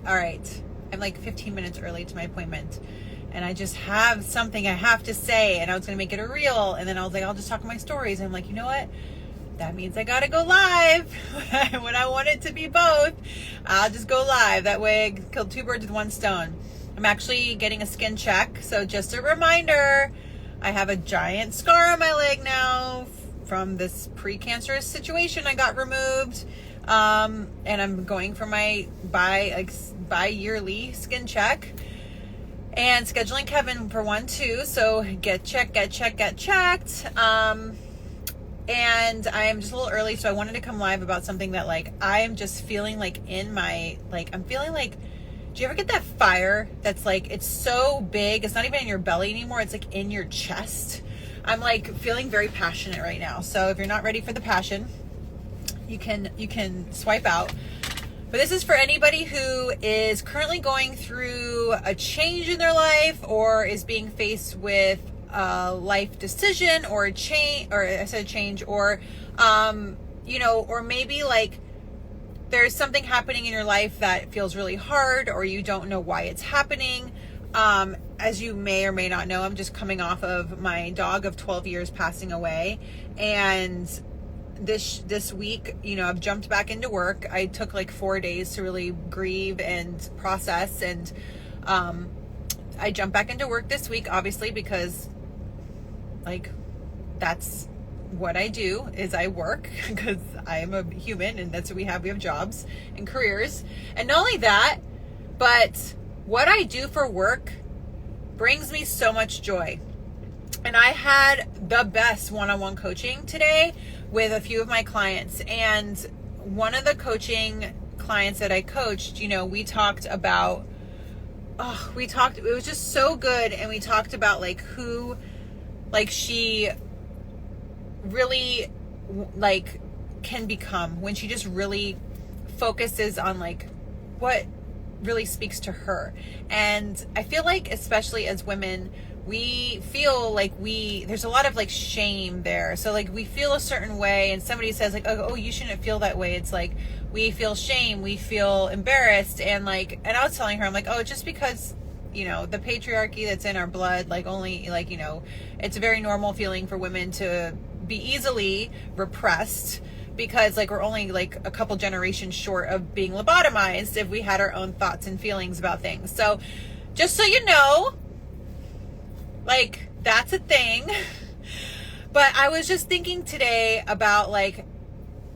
all right, I'm like 15 minutes early to my appointment, and I just have something I have to say, and I was going to make it a reel, and then I was like, I'll just talk my stories. And I'm like, you know what? That means I got to go live. When I want it to be both, I'll just go live. That way I killed two birds with one stone. I'm actually getting a skin check. So just a reminder, I have a giant scar on my leg now from this precancerous situation I got removed. And I'm going for my bi-yearly skin check. And scheduling Kevin for one too. So get checked. And I'm just a little early, so I wanted to come live about something that, like, I am just feeling like in my, like, I'm feeling like, do you ever get that fire that's like, it's so big, it's not even in your belly anymore, it's like in your chest? I'm like feeling very passionate right now. So if you're not ready for the passion, you can swipe out. But this is for anybody who is currently going through a change in their life, or is being faced with a life decision, or a change, or I said change, or or maybe like there's something happening in your life that feels really hard, or you don't know why it's happening. As you may or may not know, I'm just coming off of my dog of 12 years passing away, and this week, I've jumped back into work. I took like 4 days to really grieve and process, and I jumped back into work this week, obviously, because like that's what I do, is I work, because I am a human, and that's what we have jobs and careers. And not only that, but what I do for work brings me so much joy. And I had the best one-on-one coaching today with a few of my clients. And one of the coaching clients that I coached, we talked about, it was just so good. And we talked about like who, like she really like can become when she just really focuses on like what really speaks to her. And I feel like, especially as women, we feel like there's a lot of like shame there. So like we feel a certain way, and somebody says like, oh, you shouldn't feel that way. It's like we feel shame, we feel embarrassed, and I was telling her, I'm like, oh, just because the patriarchy that's in our blood, like only like, it's a very normal feeling for women to be easily repressed, because like we're only like a couple generations short of being lobotomized if we had our own thoughts and feelings about things. So just so you know, like that's a thing. But I was just thinking today about like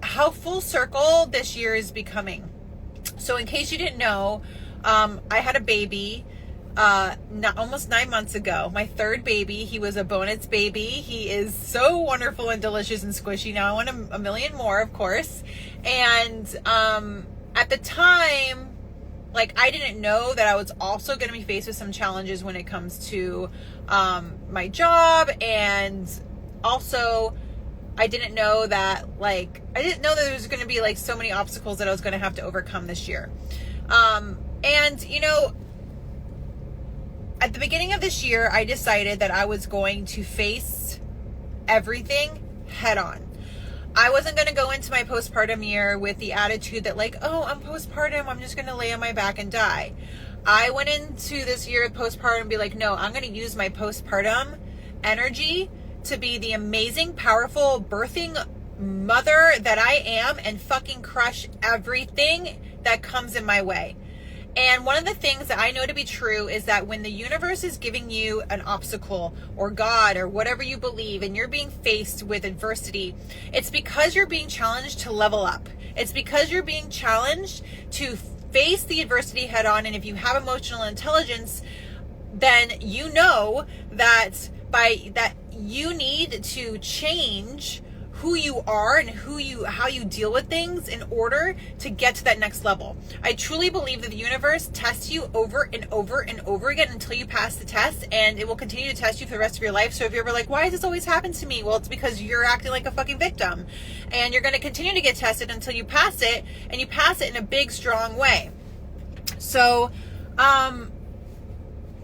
how full circle this year is becoming. So in case you didn't know, I had a baby almost 9 months ago, my third baby. He was a Bonitz baby. He is so wonderful and delicious and squishy. Now I want a million more, of course. And at the time, like I didn't know that I was also going to be faced with some challenges when it comes to my job, and also I didn't know that there was going to be like so many obstacles that I was going to have to overcome this year. And at the beginning of this year, I decided that I was going to face everything head on. I wasn't going to go into my postpartum year with the attitude that like, oh, I'm postpartum, I'm just going to lay on my back and die. I went into this year of postpartum and be like, no, I'm going to use my postpartum energy to be the amazing, powerful, birthing mother that I am, and fucking crush everything that comes in my way. And one of the things that I know to be true is that when the universe is giving you an obstacle, or God, or whatever you believe, and you're being faced with adversity, it's because you're being challenged to level up. It's because you're being challenged to face the adversity head on. And if you have emotional intelligence, then you know that you need to change who you are and how you deal with things in order to get to that next level. I truly believe that the universe tests you over and over and over again until you pass the test, and it will continue to test you for the rest of your life. So if you're ever like, why does this always happen to me? Well, it's because you're acting like a fucking victim, and you're going to continue to get tested until you pass it, and you pass it in a big, strong way. So,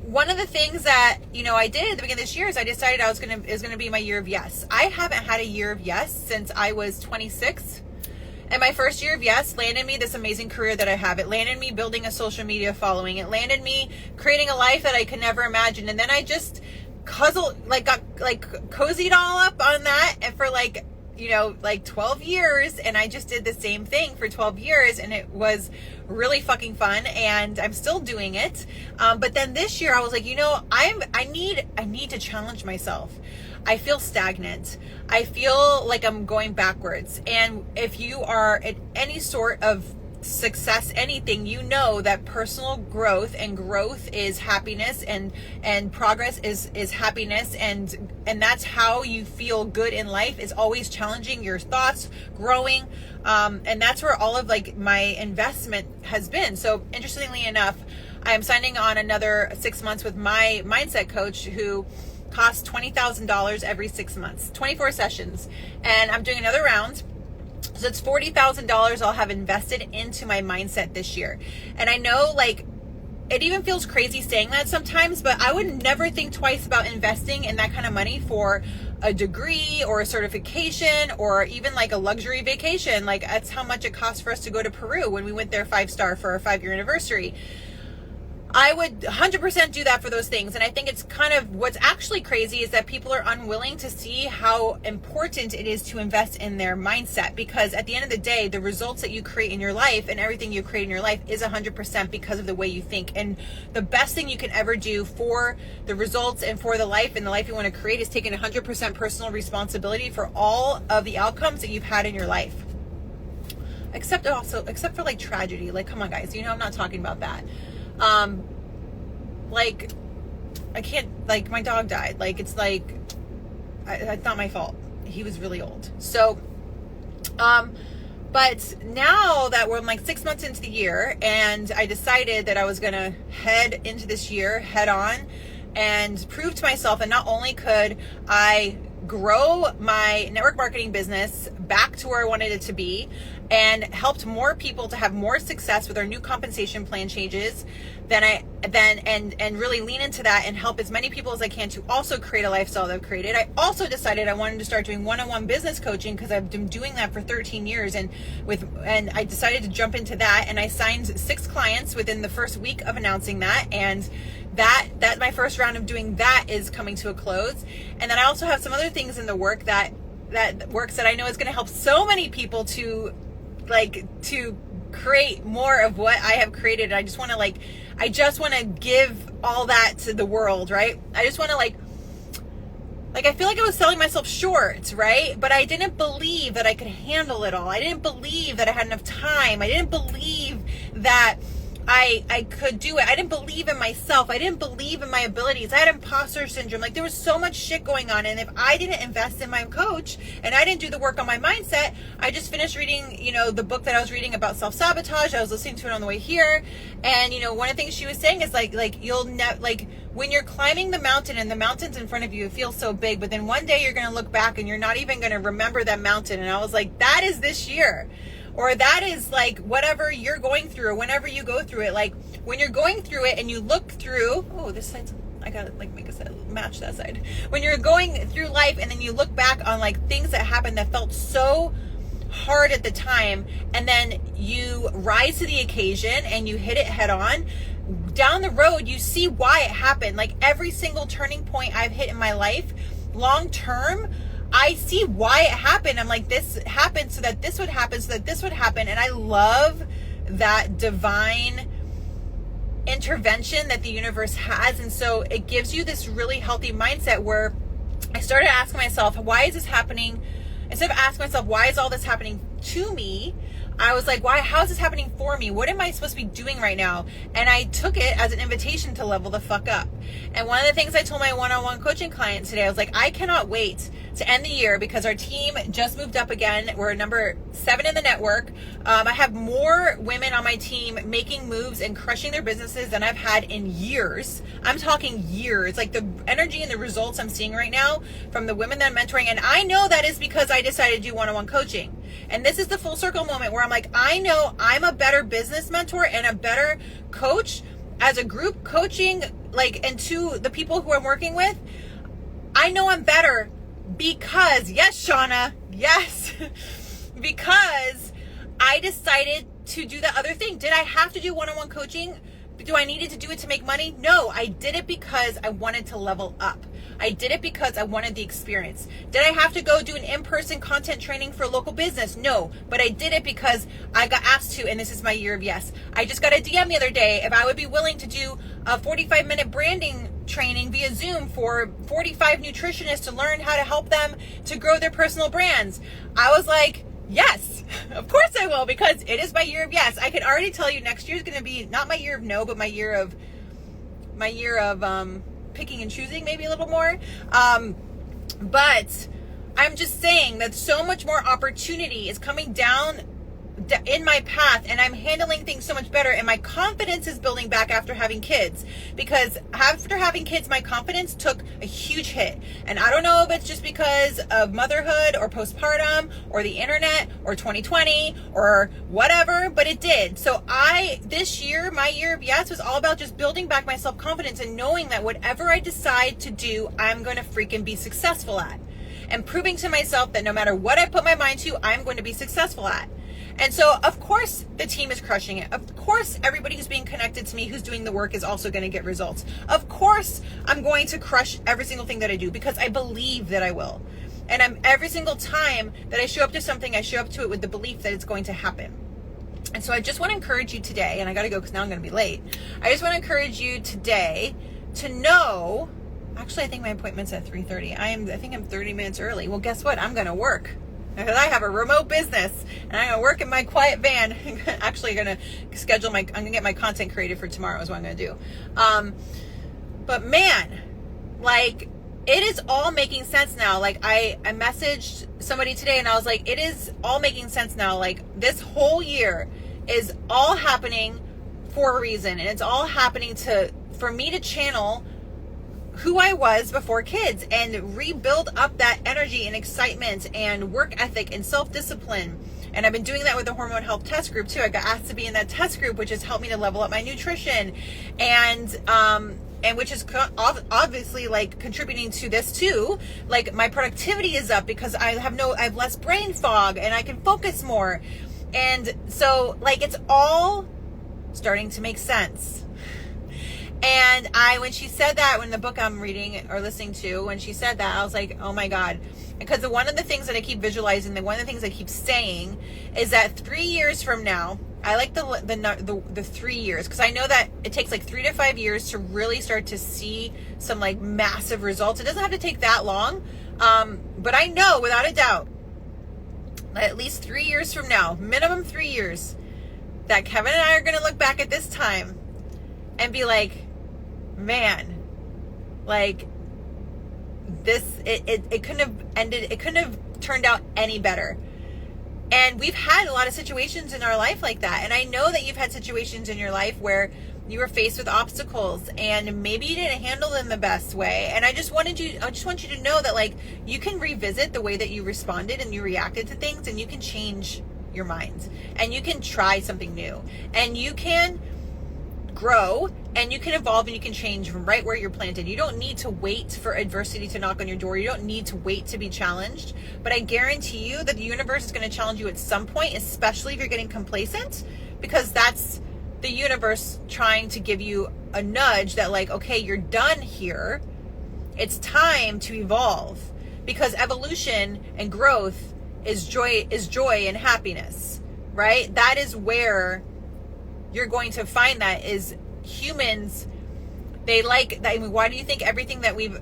one of the things that, I did at the beginning of this year is I decided it was going to be my year of yes. I haven't had a year of yes since I was 26. And my first year of Yes landed me this amazing career that I have. It landed me building a social media following. It landed me creating a life that I could never imagine. And then I just got cozied all up on that, and for 12 years, and I just did the same thing for 12 years, and it was really fucking fun, and I'm still doing it. But then this year I was like, I need to challenge myself. I feel stagnant. I feel like I'm going backwards. And if you are at any sort of success, anything, you know that personal growth is happiness, and progress is happiness, and that's how you feel good in life, is always challenging your thoughts, growing, and that's where all of my investment has been. So interestingly enough, I am signing on another 6 months with my mindset coach, who costs $20,000 every 6 months, 24 sessions, and I'm doing another round. So it's $40,000 I'll have invested into my mindset this year. And I know it even feels crazy saying that sometimes, but I would never think twice about investing in that kind of money for a degree or a certification or even a luxury vacation. That's how much it cost for us to go to Peru when we went there 5-star for our 5-year anniversary. I would 100% do that for those things. And I think it's kind of what's actually crazy is that people are unwilling to see how important it is to invest in their mindset, because at the end of the day, the results that you create in your life and everything you create in your life is 100% because of the way you think. And the best thing you can ever do for the results and for the life and the life you want to create is taking 100% personal responsibility for all of the outcomes that you've had in your life. Except for tragedy. Come on guys, I'm not talking about that. I can't, my dog died. It's not my fault. He was really old. So, but now that we're 6 months into the year, and I decided that I was going to head into this year head on and prove to myself that not only could I grow my network marketing business back to where I wanted it to be, and helped more people to have more success with our new compensation plan changes, and really lean into that and help as many people as I can to also create a lifestyle that I've created. I also decided I wanted to start doing one-on-one business coaching, because I've been doing that for 13 years, and I decided to jump into that, and I signed 6 clients within the first week of announcing that, and that my first round of doing that is coming to a close. And then I also have some other things in the work that I know is going to help so many people to create more of what I have created. I just want to give all that to the world, right? I just want to I feel like I was selling myself short, right? But I didn't believe that I could handle it all. I didn't believe that I had enough time. I didn't believe that I could do it. I didn't believe in myself. I didn't believe in my abilities. I had imposter syndrome. There was so much shit going on. And if I didn't invest in my coach and I didn't do the work on my mindset, I just finished reading, the book that I was reading about self-sabotage. I was listening to it on the way here. And, one of the things she was saying is when you're climbing the mountain and the mountain's in front of you, it feels so big, but then one day you're going to look back and you're not even going to remember that mountain. And I was like, that is this year. Or that is whatever you're going through, or whenever you go through it, when you're going through it and you look through, this side's, I gotta make a match that side. When you're going through life and then you look back on things that happened that felt so hard at the time, and then you rise to the occasion and you hit it head on, down the road, you see why it happened. Every single turning point I've hit in my life, long term, I see why it happened. I'm this happened so that this would happen, so that this would happen. And I love that divine intervention that the universe has. And so it gives you this really healthy mindset where I started asking myself, why is this happening? Instead of asking myself, why is all this happening to me? I was like, why? How is this happening for me? What am I supposed to be doing right now? And I took it as an invitation to level the fuck up. And one of the things I told my one-on-one coaching client today, I was like, I cannot wait to end the year because our team just moved up again. We're number 7 in the network. I have more women on my team making moves and crushing their businesses than I've had in years. I'm talking years. The energy and the results I'm seeing right now from the women that I'm mentoring. And I know that is because I decided to do one-on-one coaching. And this is the full circle moment where I'm like, I know I'm a better business mentor and a better coach as a group coaching, and to the people who I'm working with. I know I'm better because, yes, Shauna, yes, because I decided to do the other thing. Did I have to do one-on-one coaching? Do I needed to do it to make money? No, I did it because I wanted to level up. I did it because I wanted the experience. Did I have to go do an in-person content training for local business? No, but I did it because I got asked to, and this is my year of yes. I just got a DM the other day if I would be willing to do a 45-minute branding training via Zoom for 45 nutritionists to learn how to help them to grow their personal brands. I was like, yes, of course I will, because it is my year of yes. I can already tell you next year is going to be not my year of no, but my year of picking and choosing, maybe a little more. But I'm just saying that so much more opportunity is coming down in my path, and I'm handling things so much better, and my confidence is building back after having kids, because after having kids my confidence took a huge hit. And I don't know if it's just because of motherhood or postpartum or the internet or 2020 or whatever, but it did. So this year, my year of yes, was all about just building back my self-confidence and knowing that whatever I decide to do, I'm going to freaking be successful at, and proving to myself that no matter what I put my mind to, I'm going to be successful at. And so, of course, the team is crushing it. Of course, everybody who's being connected to me, who's doing the work, is also going to get results. Of course, I'm going to crush every single thing that I do, because I believe that I will. And every single time that I show up to something, I show up to it with the belief that it's going to happen. And so I just want to encourage you today, and I got to go because now I'm going to be late. I just want to encourage you today to know, actually, I think my appointment's at 3:30. I think I'm 30 minutes early. Well, guess what? I'm going to work. Because I have a remote business, and I'm going to work in my quiet van. Actually going to I'm going to get my content created for tomorrow is what I'm going to do. But man, like, it is all making sense now. Like, I messaged somebody today, and I was like, it is all making sense now. Like, this whole year is all happening for a reason, and it's all happening for me to channel who I was before kids and rebuild up that energy and excitement and work ethic and self-discipline. And I've been doing that with the Hormone Health Test Group too. I got asked to be in that test group, which has helped me to level up my nutrition, and which is obviously like contributing to this too. Like, my productivity is up because I have less brain fog and I can focus more. And so, like, it's all starting to make sense. And when she said that, when the book I'm reading or listening to, when she said that, I was like, oh my God. Because one of the things that I keep visualizing, one of the things I keep saying is that 3 years from now, I like the 3 years, because I know that it takes like 3 to 5 years to really start to see some like massive results. It doesn't have to take that long. But I know without a doubt that at least 3 years from now, minimum 3 years, that Kevin and I are going to look back at this time and be like, man, like, this, it couldn't have ended, it couldn't have turned out any better. And we've had a lot of situations in our life like that. And I know that you've had situations in your life where you were faced with obstacles and maybe you didn't handle them the best way. And I just want you to know that, like, you can revisit the way that you responded and you reacted to things, and you can change your mind, and you can try something new, and you can grow, and you can evolve, and you can change from right where you're planted. You don't need to wait for adversity to knock on your door. You don't need to wait to be challenged. But I guarantee you that the universe is going to challenge you at some point, especially if you're getting complacent, because that's the universe trying to give you a nudge that, like, okay, you're done here. It's time to evolve, because evolution and growth is joy and happiness, right? That is where you're going to find that is humans. They like that. I mean, why do you think everything that we've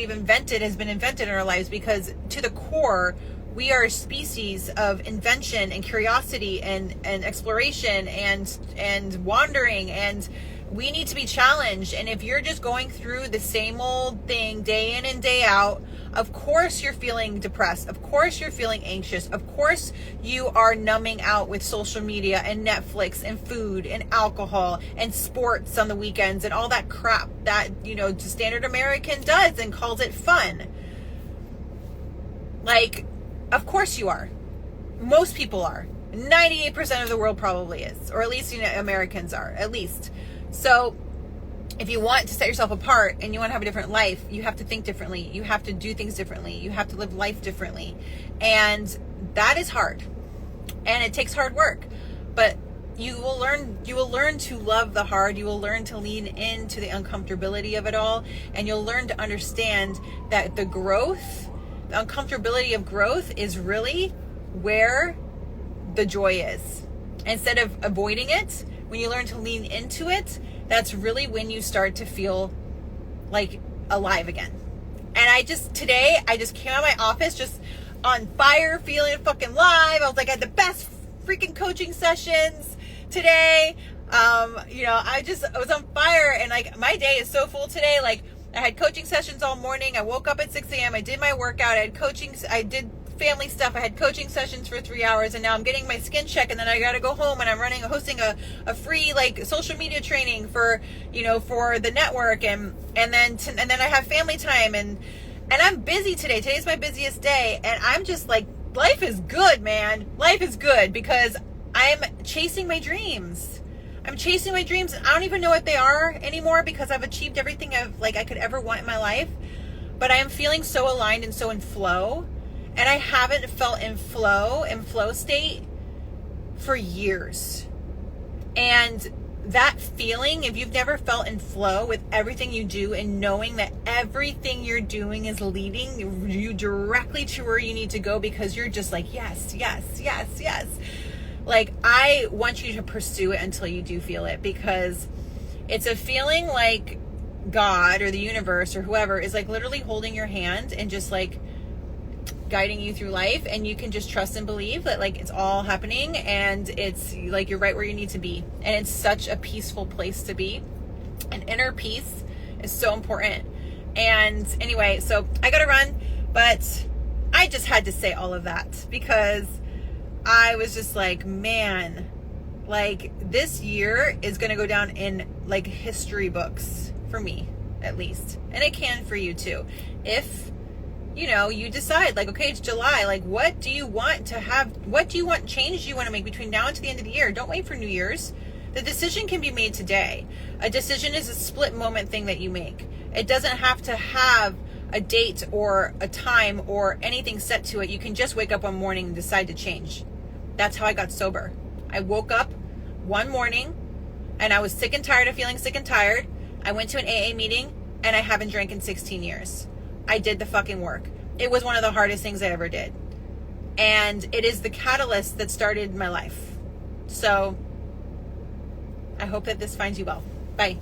invented has been invented in our lives? Because to the core, we are a species of invention and curiosity and exploration and wandering, and we need to be challenged. And if you're just going through the same old thing day in and day out, of course you're feeling depressed. Of course you're feeling anxious. Of course you are numbing out with social media and Netflix and food and alcohol and sports on the weekends and all that crap that, you know, the standard American does and calls it fun. Like, of course you are. Most people are. 98% of the world probably is, or at least, you know, Americans are, at least. So if you want to set yourself apart and you want to have a different life, you have to think differently. You have to do things differently. You have to live life differently. And that is hard. and it takes hard work, but you will learn to love the hard. You will learn to lean into the uncomfortability of it all, and you'll learn to understand that the uncomfortability of growth is really where the joy is. Instead of avoiding it, when you learn to lean into it, that's really when you start to feel like alive again. And today I just came out of my office just on fire, feeling fucking live. I was like, I had the best freaking coaching sessions today. I was on fire, and like my day is so full today. Like I had coaching sessions all morning. I woke up at 6 a.m. I did my workout. I did family stuff. I had coaching sessions for 3 hours, and now I'm getting my skin check, and then I got to go home, and I'm hosting a free like social media training for the network, and then I have family time, and I'm busy today. Today's my busiest day, and I'm just like, life is good, man. Life is good because I'm chasing my dreams. I'm chasing my dreams, and I don't even know what they are anymore because I've achieved everything I could ever want in my life. But I am feeling so aligned and so in flow, and I haven't felt in flow state for years. And that feeling, if you've never felt in flow with everything you do and knowing that everything you're doing is leading you directly to where you need to go because you're just like, yes, yes, yes, yes. Like, I want you to pursue it until you do feel it, because it's a feeling like God or the universe or whoever is like literally holding your hand and just like guiding you through life, and you can just trust and believe that like it's all happening, and it's like you're right where you need to be, and it's such a peaceful place to be. And inner peace is so important. And anyway, so I gotta run, but I just had to say all of that because I was just like, man, like this year is gonna go down in like history books for me, at least, and it can for you too. If you decide like, okay, it's July, like what do you want to have, what do you want change do you want to make between now and to the end of the year? Don't wait for New Year's. The decision can be made today. A decision is a split moment thing that you make. It doesn't have to have a date or a time or anything set to it. You can just wake up one morning and decide to change. That's how I got sober. I woke up one morning and I was sick and tired of feeling sick and tired. I went to an AA meeting and I haven't drank in 16 years. I did the fucking work. It was one of the hardest things I ever did. And it is the catalyst that started my life. So I hope that this finds you well. Bye.